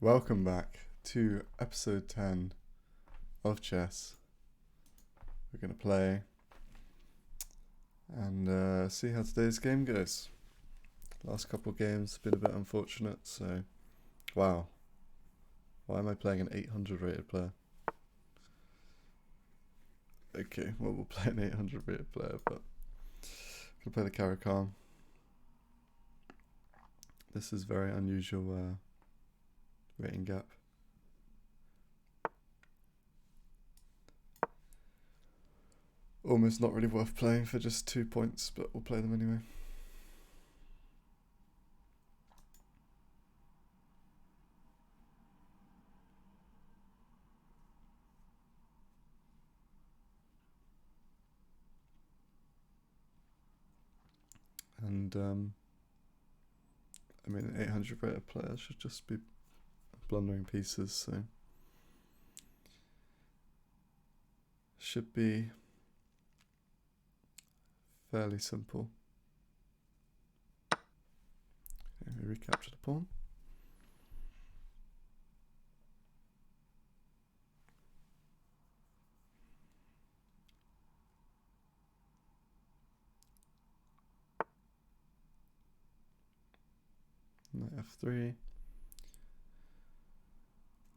Welcome back to episode 10 of chess. We're going to play and see how today's game goes. Last couple of games have been a bit unfortunate, so wow. Why am I playing an 800 rated player? Okay, well, we'll play an 800 rated player, but I'm going to play the Caro-Kann. This is very unusual rating gap. Almost not really worth playing for just 2 points, but we'll play them anyway. And I mean, an 800 rated player should just be blundering pieces, so should be fairly simple. Okay, we recapture the pawn. Knight f3.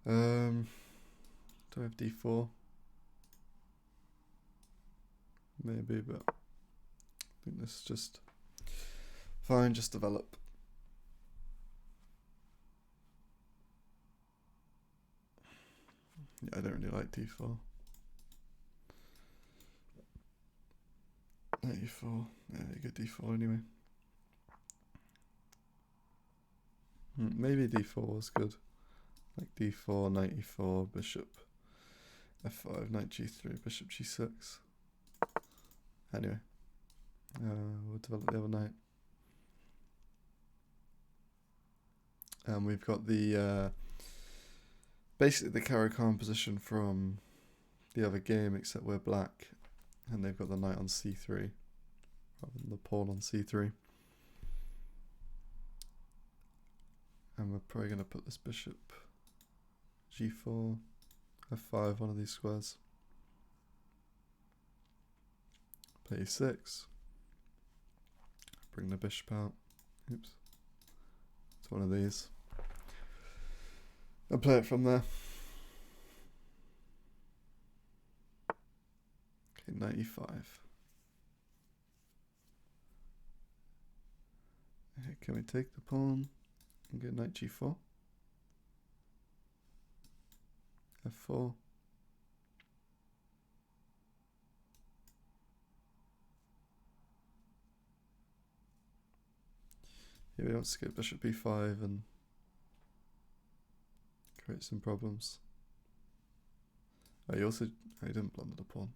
Do I have d4? Maybe, but I think this is just fine, just develop. Yeah, I don't really like d4. Knight e4. Yeah, you get d4 anyway. Maybe d4 was good. Like d4, knight e4, bishop f5, knight g3, bishop g6. Anyway, we'll develop the other knight. And we've got the basically the Caro-Kann position from the other game, except we're black, and they've got the knight on c3 rather than the pawn on c3. And we're probably going to put this bishop g4, f5, one of these squares. Play e6. Bring the bishop out. Oops. It's one of these. And play it from there. Okay, knight e5. Okay, can we take the pawn and get knight g4? f4. Yeah, we don't skip bishop b5 and create some problems. Oh, you didn't blunder the pawn.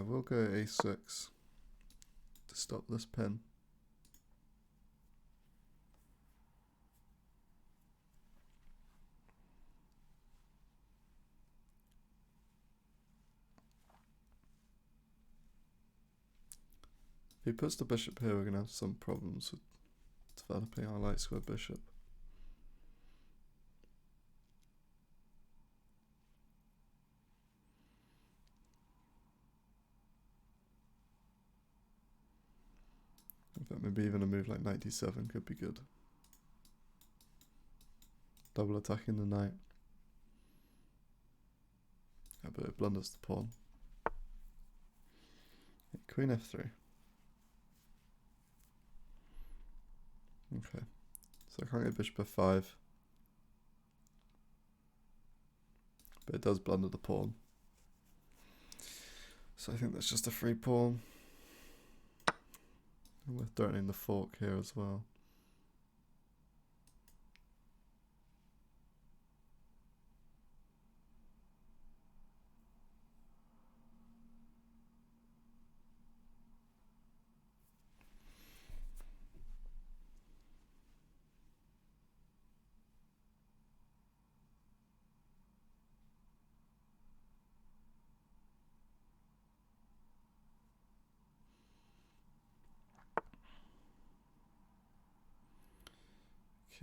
We'll go a6 to stop this pin. If he puts the bishop here, we're going to have some problems with developing our light square bishop. In fact, maybe even a move like knight d7 could be good. Double attacking the knight. Yeah, but it blunders the pawn. Queen f3. Okay, so I can't get bishop f5. But it does blunder the pawn. So I think that's just a free pawn. And we're threatening the fork here as well.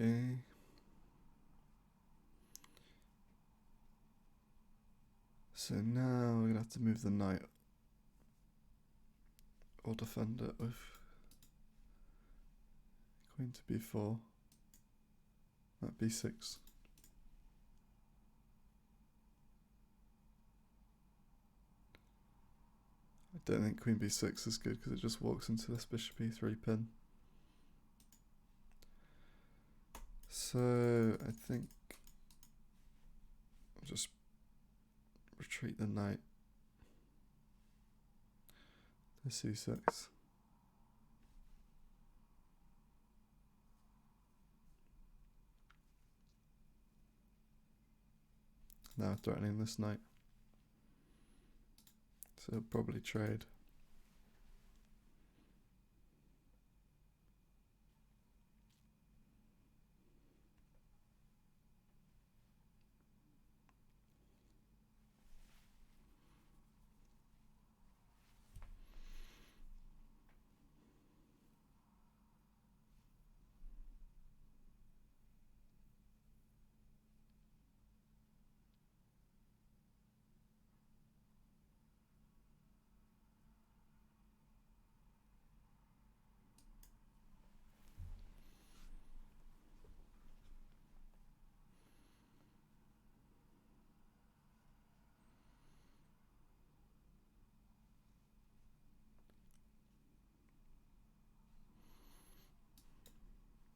Okay. So now we're gonna have to move the knight or defend it with queen to b4. That b6. I don't think queen b6 is good because it just walks into this bishop e3 pin. So I think I'll just retreat the knight to c6. Now threatening this knight. So he'll probably trade.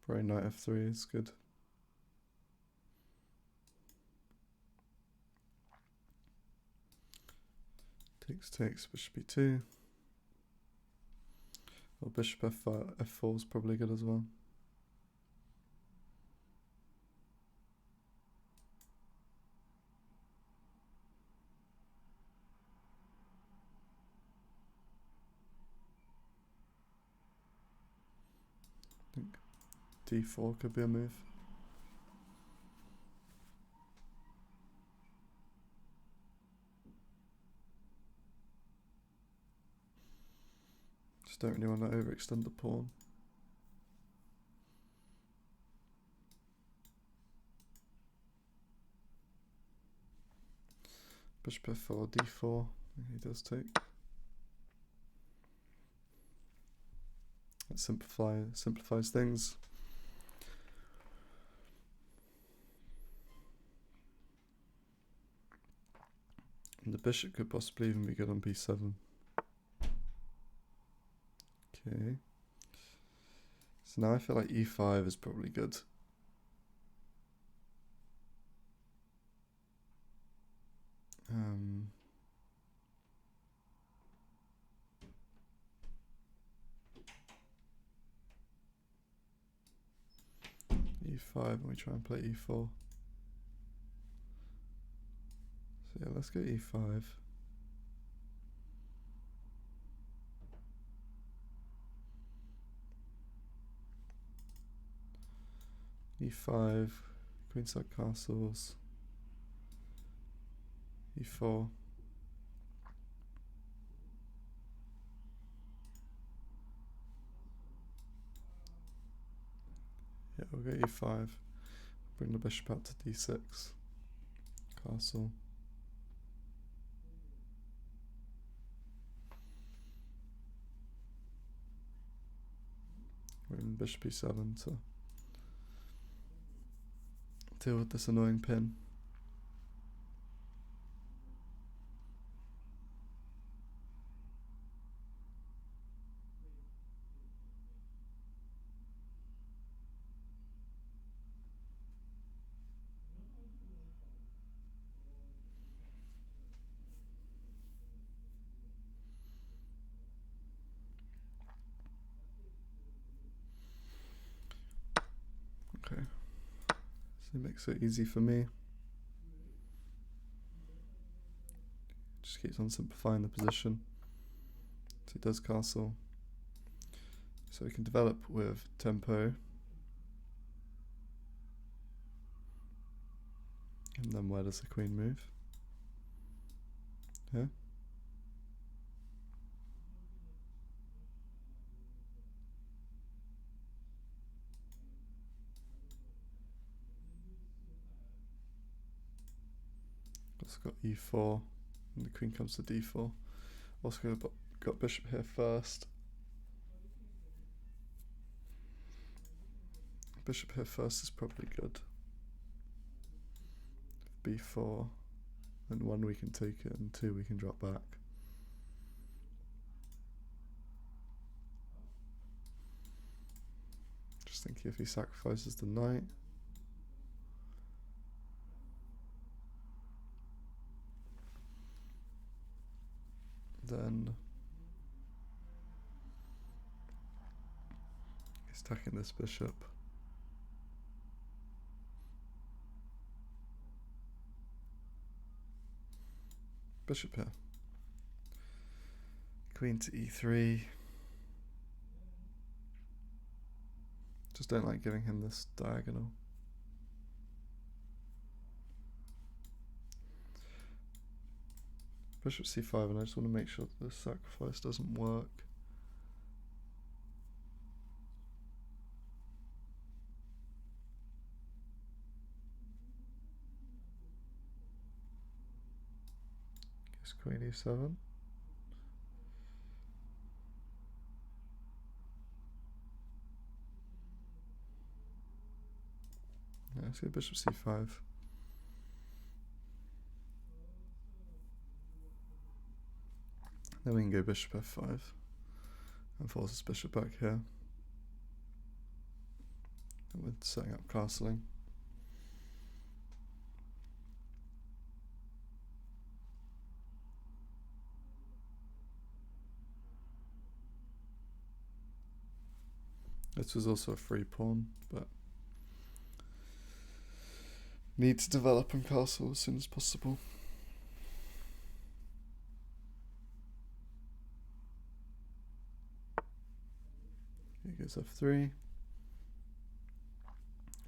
Probably knight f3 is good. Takes, bishop e2. Or bishop f5, f4 is probably good as well. I think d4 could be a move. Just don't really want to overextend the pawn. Bishop f4, d4. He does take. That simplifies things. And the bishop could possibly even be good on b7. Okay. So now I feel like e5 is probably good. e5 and we try and play e4. So yeah, let's go e5. e5, queenside castles, e4. Yeah, we'll go e5. Bring the bishop out to d6. Castle. We're in bishop e7 to deal with this annoying pin. Okay, so it makes it easy for me. Just keeps on simplifying the position. So he does castle. So we can develop with tempo. And then where does the queen move? Yeah. It's got e4, and the queen comes to d4. Also got bishop here first. Bishop here first is probably good. b4, and 1 we can take it, and 2 we can drop back. Just thinking if he sacrifices the knight. Then he's attacking this bishop. Bishop here. Queen to e3. Just don't like giving him this diagonal. Bishop c5, and I just want to make sure that this sacrifice doesn't work. Guess queen e7. Yeah, I see bishop c5. Then we can go bishop f5 and force this bishop back here. And we're setting up castling. This was also a free pawn, but need to develop and castle as soon as possible. Here goes f3.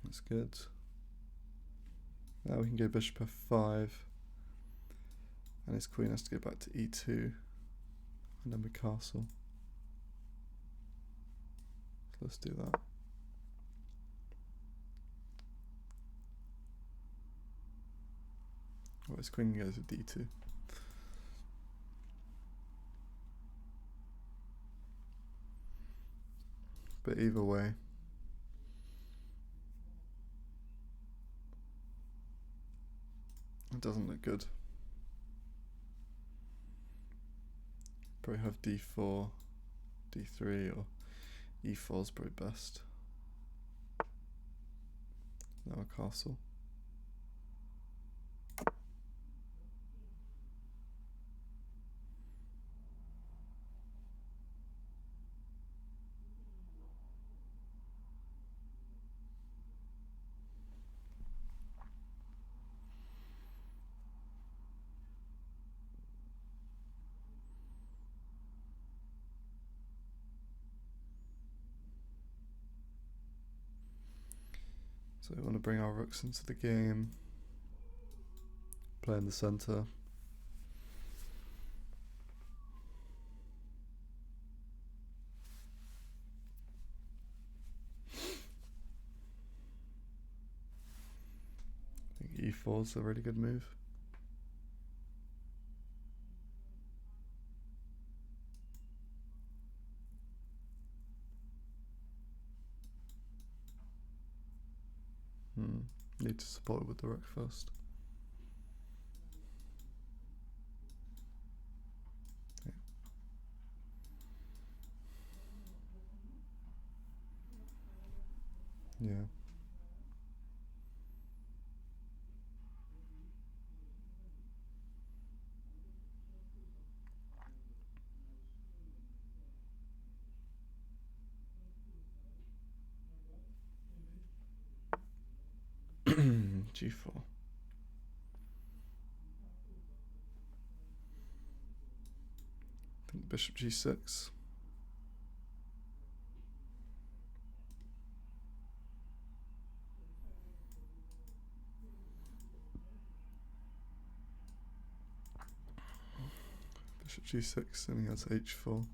That's good. Now we can go bishop f5, and his queen has to go back to e2, and then we castle. So let's do that. Oh, his queen goes to d2. But either way, it doesn't look good. Probably have d4, d3, or e4 is probably best. Now a castle. So we want to bring our rooks into the game, play in the center. I think e4 is a really good move. Need to support it with the rook first. Yeah. g4. I think bishop g6. Bishop g6, and he has h4.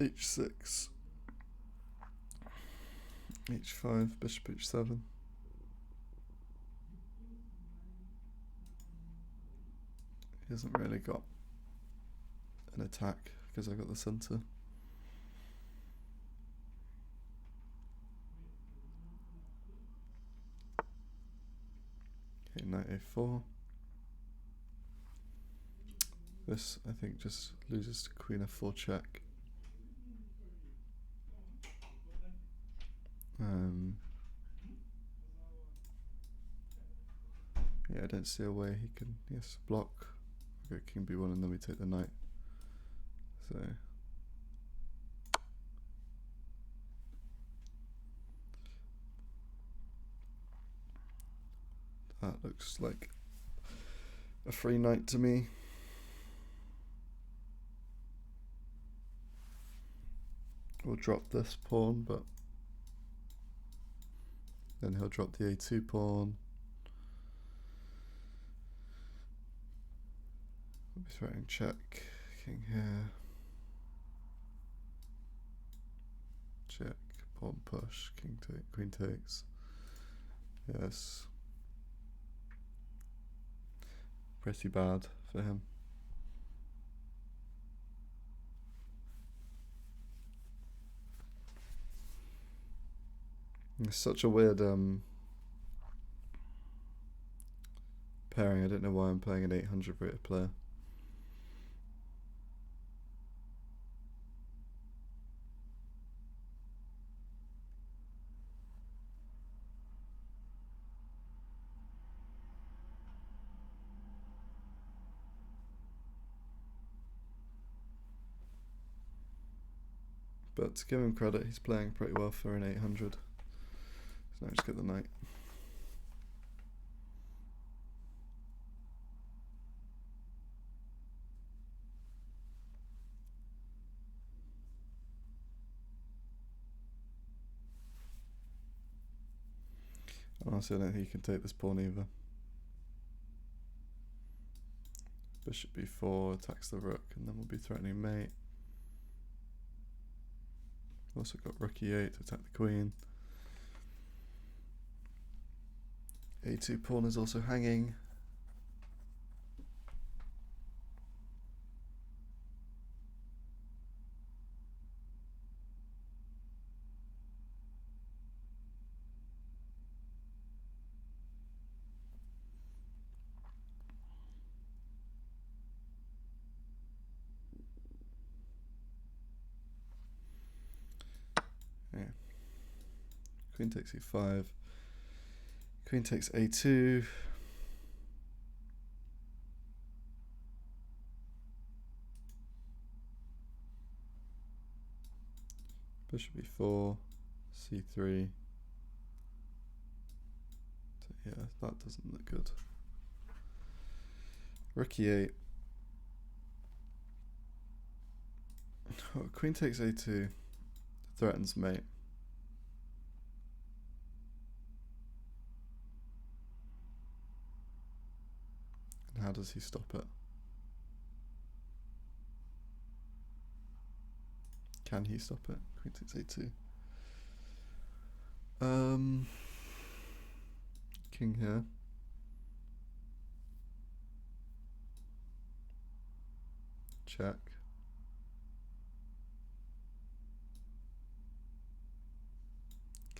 h6. h5, bishop h7. He hasn't really got an attack because I got the centre. Okay, knight a4. This, I think, just loses to queen f4 check. Yeah, I don't see a way he can, yes, block. Okay, king b1 and then we take the knight. So that looks like a free knight to me. We'll drop this pawn, but then he'll drop the a2 pawn. We'll be threatening check, king here. Check, pawn push, king take, queen takes. Yes. Pretty bad for him. It's such a weird pairing. I don't know why I'm playing an 800 rated player. But to give him credit, he's playing pretty well for an 800. So now just get the knight. Honestly, I don't think he can take this pawn either. Bishop b4 attacks the rook, and then we'll be threatening mate. Also got rook e8 to attack the queen. a2 pawn is also hanging. Yeah. Queen takes e5. Queen takes a2. Bishop e4. c3. So yeah, that doesn't look good. Rook e8. Oh, queen takes a2. Threatens mate. And how does he stop it? Can he stop it? Queen takes a2. King here. Check.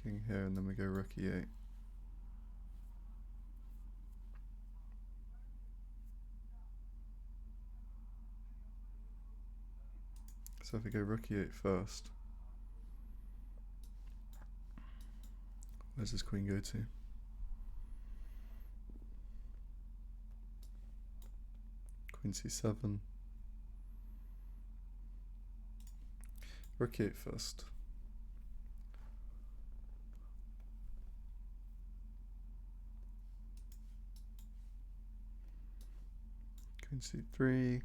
King here, and then we go rook e8. So if we go rook e8 first, where's his queen go to? Queen c7. Rook e8 first. Queen c3.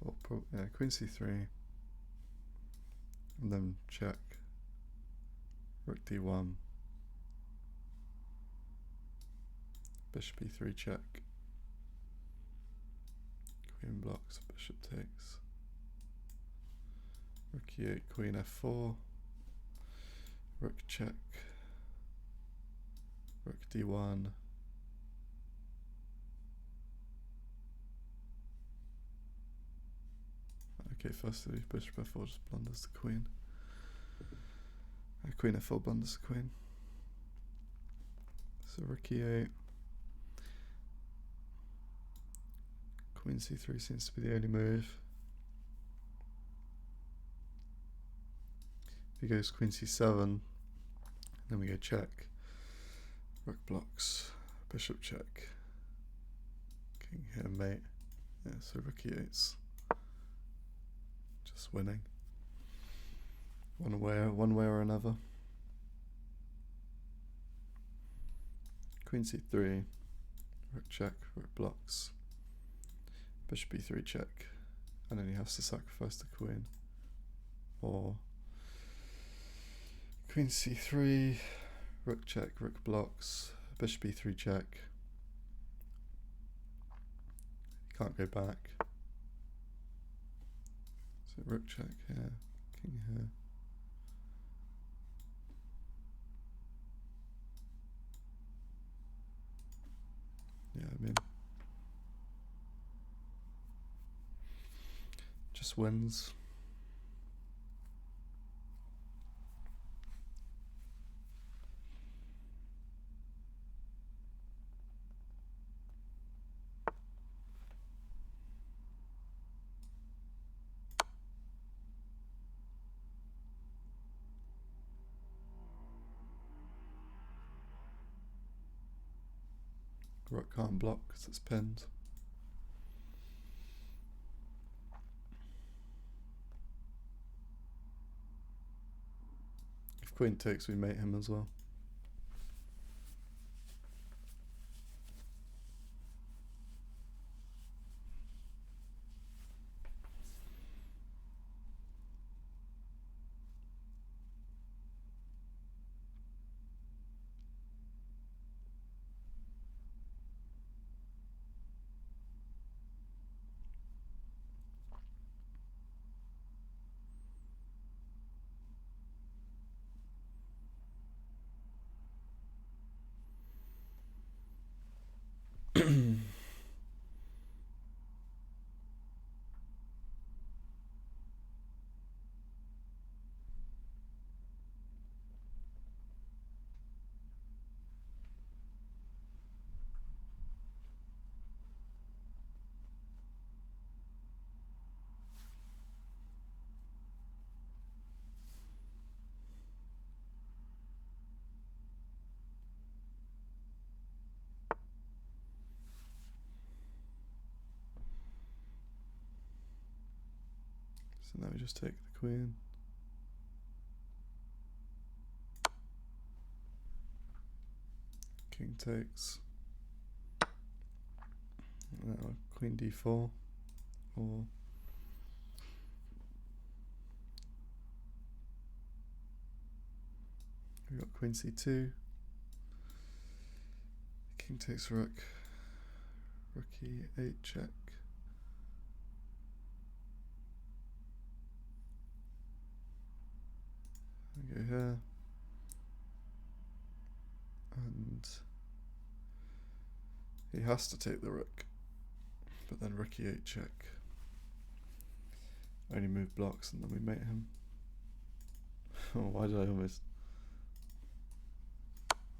Or yeah, queen c3. And then check. Rook d1. Bishop e3 check. Queen blocks, bishop takes. Rook e8, queen f4. Rook check. Rook d1. Okay, firstly, bishop f4 just blunders the queen. Queen f4 blunders the queen. So rook e8. Queen c3 seems to be the only move. If he goes queen c7, then we go check. Rook blocks, bishop check. King here, mate. Yeah, so rook e8's just winning. One way or another. Queen c3, rook check, rook blocks. Bishop e3 check, and then he has to sacrifice the queen. Or queen c3, rook check, rook blocks, bishop e3 check. Can't go back. So rook check here, king here. Yeah, I mean, just wins. Rook can't block because it's pinned. If queen takes, we mate him as well. So now we just take the queen. King takes. Now queen d4, or we got queen c2. King takes rook. Rook e8 check. We go here. And he has to take the rook. But then rook e8 check. Only move blocks and then we mate him. Oh, why did I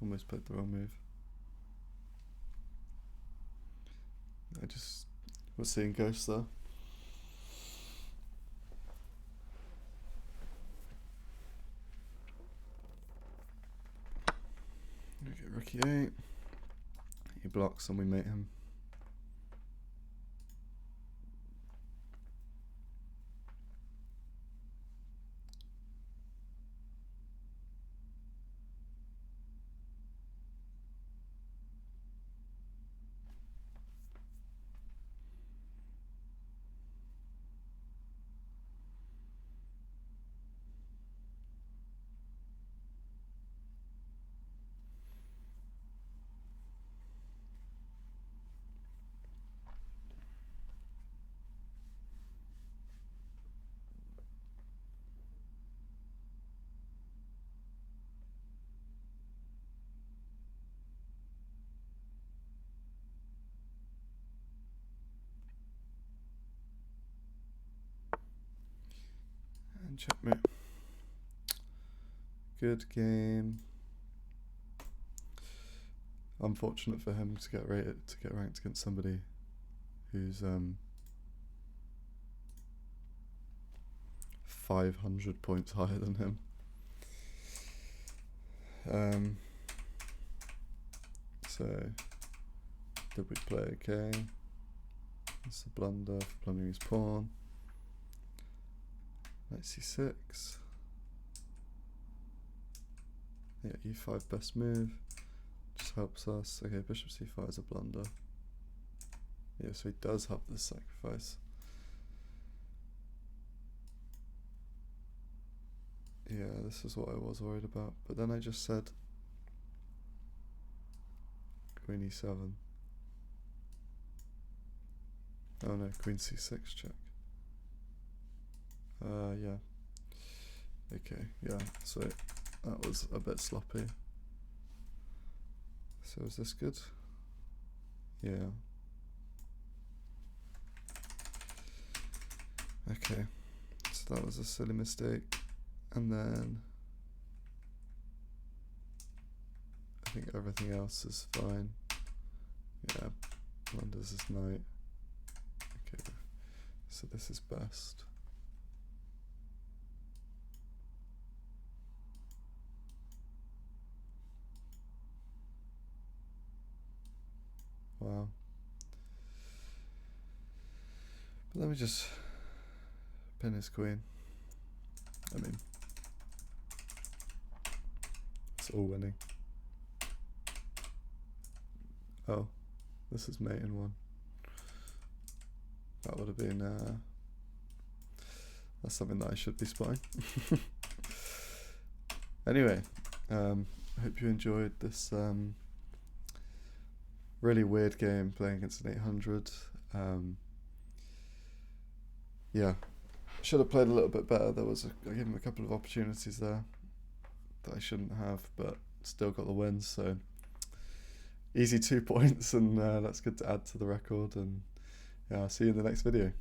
almost played the wrong move? I just was seeing ghosts there. We get rook e8. He blocks and we mate him. checkmate. Good game. Unfortunate for him to get ranked against somebody who's 500 points higher than him. So did we play okay? That's a blunder for plundering his pawn. Knight c6. Yeah, e5 best move. Just helps us. Okay, bishop c5 is a blunder. Yeah, so he does have the sacrifice. Yeah, this is what I was worried about. But then I just said queen e7. Oh no, queen c6 check. Yeah. Okay, yeah, so that was a bit sloppy. So is this good? Yeah. Okay, so that was a silly mistake. And then I think everything else is fine. Yeah, blunders his knight. Okay, so this is best. Wow. But let me just pin his queen. I mean, it's all winning. Oh, this is mate in one. That would have been, that's something that I should be spotting. Anyway, I hope you enjoyed this really weird game playing against an 800. Yeah, should have played a little bit better. I gave him a couple of opportunities there that I shouldn't have, but still got the win. So easy 2 points, and that's good to add to the record. And yeah, I'll see you in the next video.